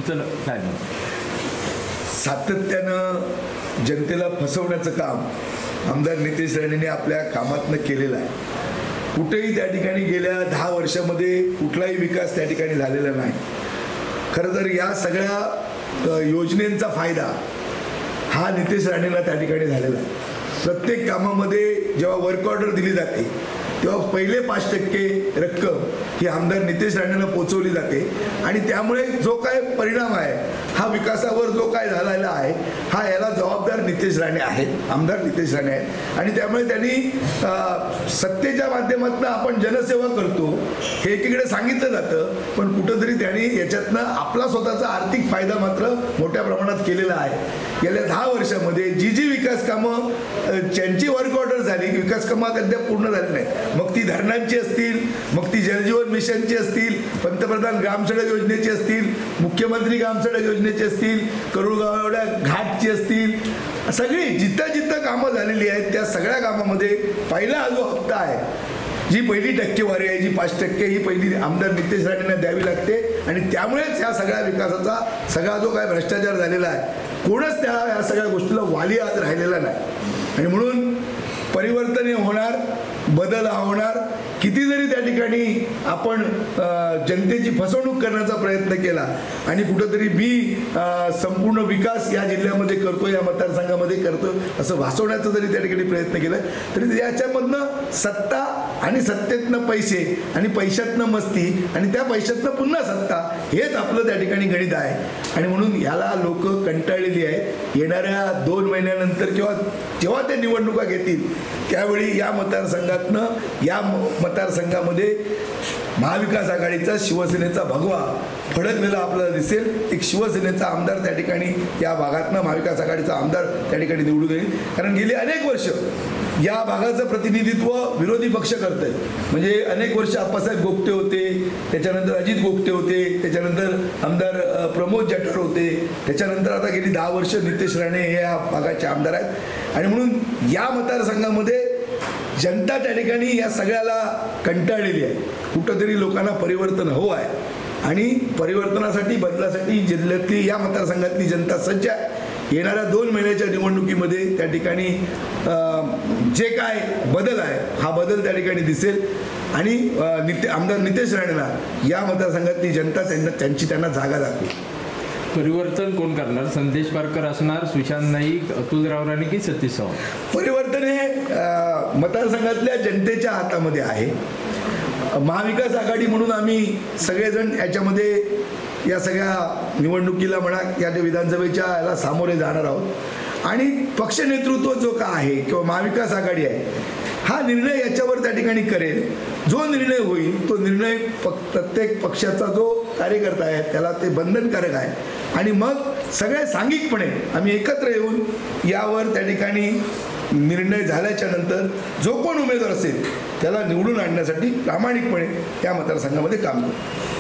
चला काय सातत्यानं जनतेला फसवण्याचं काम आमदार नितेश राणेंनी आपल्या कामातनं केलेलं आहे. कुठेही त्या ठिकाणी गेल्या 10 वर्षामध्ये कुठलाही विकास त्या ठिकाणी झालेला नाही. खरं तर या सगळ्या योजनेचा फायदा हा नितेश राणेंना त्या ठिकाणी झालेला आहे. प्रत्येक कामामध्ये जेव्हा वर्क ऑर्डर दिली जाते तेव्हा पहिले 5% रक्कम ही आमदार नितेश राणेंना पोचवली जाते आणि त्यामुळे जो काय परिणाम आहे हा विकासावर जो काय झालेला आहे हा याला जबाबदार नितेश राणे आहेत, आमदार नितेश राणे आहेत. आणि त्यामुळे त्यांनी सत्तेच्या माध्यमातून आपण जनसेवा करतो हे एकीकडे सांगितलं जातं, पण कुठंतरी त्यांनी याच्यातनं आपला स्वतःचा आर्थिक फायदा मात्र मोठ्या प्रमाणात केलेला आहे. गेल्या 10 वर्षामध्ये जी विकास कामं ज्यांची वर्क ऑर्डर झाली, विकास कामं अद्याप पूर्ण झाली नाही, मग ती धरणांची असतील, मग ती जलजीवन मिशनची असतील, पंतप्रधान ग्रामसडक योजनेची असतील, मुख्यमंत्री ग्रामसडक योजनेची असतील, करूळगावड्या घाटची असतील, सगळी जिथं कामं झालेली आहेत त्या सगळ्या कामामध्ये पहिला जो हप्ता आहे, जी पहिली टक्केवारी आहे, जी 5% ही पहिली आमदार नितेश राणेंना द्यावी लागते. आणि त्यामुळेच ह्या सगळ्या विकासाचा सगळा जो काय भ्रष्टाचार झालेला आहे कोणच या सगळ्या गोष्टीला वाली आज राहिलेला नाही. आणि म्हणून परिवर्तन होणार, बदल होणार. किती जरी त्या ठिकाणी आपण जनतेची फसवणूक करण्याचा प्रयत्न केला आणि कुठंतरी संपूर्ण विकास या जिल्ह्यामध्ये करतो, या मतदारसंघामध्ये करतो असं भासवण्याचा जरी त्या ठिकाणी प्रयत्न केला तरी याच्यामधनं सत्ता आणि सत्तेतनं पैसे आणि पैशातनं मस्ती आणि त्या पैशातनं पुन्हा सत्ता हेच आपलं त्या ठिकाणी गणित आहे. आणि म्हणून याला लोक कंटाळलेली आहेत. येणाऱ्या 2 महिन्यानंतर किंवा जेव्हा ते निवडणुका घेतील त्यावेळी या मतदारसंघातनं या मतदारसंघामध्ये महाविकास आघाडीचा शिवसेनेचा भगवा फडकलेला आपल्याला दिसेल. एक शिवसेनेचा आमदार त्या ठिकाणी या भागातनं महाविकास आघाडीचा आमदार त्या ठिकाणी निवडून येईल. कारण गेली अनेक वर्ष या भागाचं प्रतिनिधित्व विरोधी पक्ष करत आहे. म्हणजे अनेक वर्ष आप्पासाहेब गोगटे होते, त्याच्यानंतर अजित गोगटे होते, त्याच्यानंतर आमदार प्रमोद जठार होते, त्याच्यानंतर आता गेली 10 वर्ष नितेश राणे हे या भागाचे आमदार आहेत. आणि म्हणून या मतदारसंघामध्ये जनता त्या ठिकाणी या सगळ्याला कंटाळलेली आहे. कुठंतरी लोकांना परिवर्तन हवं आहे आणि परिवर्तनासाठी, बदलासाठी जिल्ह्यातली या मतदारसंघातली जनता सज्ज आहे. येणाऱ्या 2 महिन्याच्या निवडणुकीमध्ये त्या ठिकाणी जे काय बदल आहे हा बदल त्या ठिकाणी दिसेल आणि आमदार नितेश राणेंना या मतदारसंघातली जनता त्यांना जागा दाखवेल. परिवर्तन कोण करणार? संदेश पारकर असणार, सुशांत नाईक, अतुलराव राणे की सतीश चव्हाण? परिवर्तन हे मतदारसंघातल्या जनतेच्या हातामध्ये आहे. महाविकास आघाडी म्हणून आम्ही सगळेजण याच्यामध्ये या सगळ्या निवडणुकीला म्हणा या विधानसभेच्या याला सामोरे जाणार आहोत. आणि पक्ष नेतृत्व जो का आहे किंवा महाविकास आघाडी आहे हा निर्णय याच्यावर त्या ठिकाणी करेल. जो निर्णय होईल तो निर्णय प्रत्येक पक्षाचा जो कार्यकर्ता आहे त्याला ते बंधनकारक आहे. आणि मग सगळे सांघिकपणे आम्ही एकत्र येऊन यावर त्या ठिकाणी निर्णय झाल्याच्या नंतर जो कोण उमेदवार असेल त्याला निवडून आणण्यासाठी प्रामाणिकपणे या मतदारसंघामध्ये काम करू.